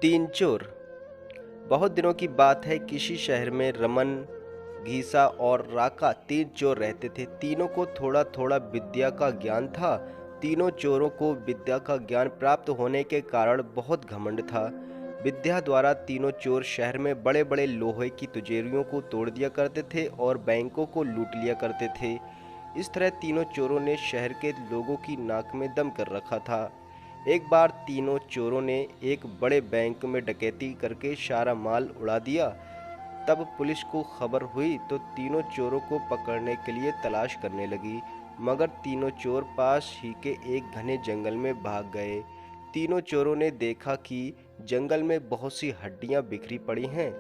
तीन चोर। बहुत दिनों की बात है, किसी शहर में रमन, घीसा और राका तीन चोर रहते थे। तीनों को थोड़ा थोड़ा विद्या का ज्ञान था। तीनों चोरों को विद्या का ज्ञान प्राप्त होने के कारण बहुत घमंड था। विद्या द्वारा तीनों चोर शहर में बड़े बड़े लोहे की तिजोरियों को तोड़ दिया करते थे और बैंकों को लूट लिया करते थे। इस तरह तीनों चोरों ने शहर के लोगों की नाक में दम कर रखा था। एक बार तीनों चोरों ने एक बड़े बैंक में डकैती करके सारा माल उड़ा दिया। तब पुलिस को खबर हुई तो तीनों चोरों को पकड़ने के लिए तलाश करने लगी, मगर तीनों चोर पास ही के एक घने जंगल में भाग गए। तीनों चोरों ने देखा कि जंगल में बहुत सी हड्डियां बिखरी पड़ी हैं।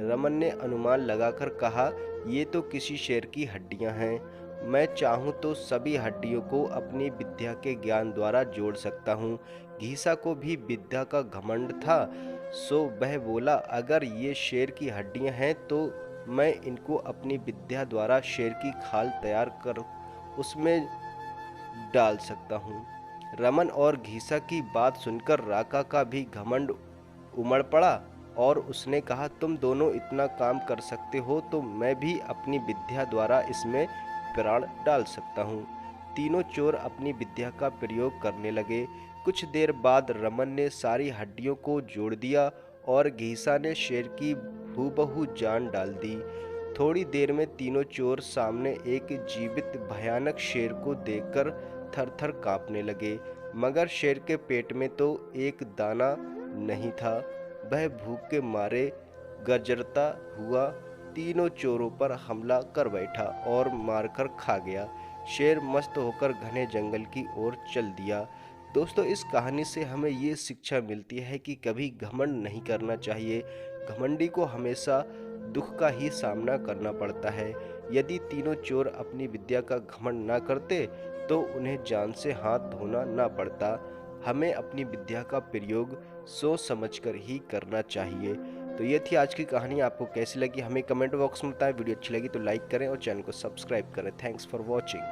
रमन ने अनुमान लगाकर कहा, ये तो किसी शेर की हड्डियां हैं। मैं चाहूँ तो सभी हड्डियों को अपनी विद्या के ज्ञान द्वारा जोड़ सकता हूँ। घीसा को भी विद्या का घमंड था, सो वह बोला, अगर ये शेर की हड्डियां हैं तो मैं इनको अपनी विद्या द्वारा शेर की खाल तैयार कर उसमें डाल सकता हूँ। रमन और घीसा की बात सुनकर राका का भी घमंड उमड़ पड़ा और उसने कहा, तुम दोनों इतना काम कर सकते हो तो मैं भी अपनी विद्या द्वारा इसमें प्राण डाल सकता हूँ। तीनों चोर अपनी विद्या का प्रयोग करने लगे। कुछ देर बाद रमन ने सारी हड्डियों को जोड़ दिया और घीसा ने शेर की हूबहू जान डाल दी। थोड़ी देर में तीनों चोर सामने एक जीवित भयानक शेर को देखकर थर-थर कांपने लगे, मगर शेर के पेट में तो एक दाना नहीं था। वह भूख के मारे गरजता हुआ तीनों चोरों पर हमला कर बैठा और मारकर खा गया। शेर मस्त होकर घने जंगल की ओर चल दिया। दोस्तों, इस कहानी से हमें ये शिक्षा मिलती है कि कभी घमंड नहीं करना चाहिए। घमंडी को हमेशा दुख का ही सामना करना पड़ता है। यदि तीनों चोर अपनी विद्या का घमंड ना करते तो उन्हें जान से हाथ धोना ना पड़ता। हमें अपनी विद्या का प्रयोग सोच समझकर ही करना चाहिए। तो ये थी आज की कहानी। आपको कैसी लगी हमें कमेंट बॉक्स में बताएं। वीडियो अच्छी लगी तो लाइक करें और चैनल को सब्सक्राइब करें। Thanks for watching.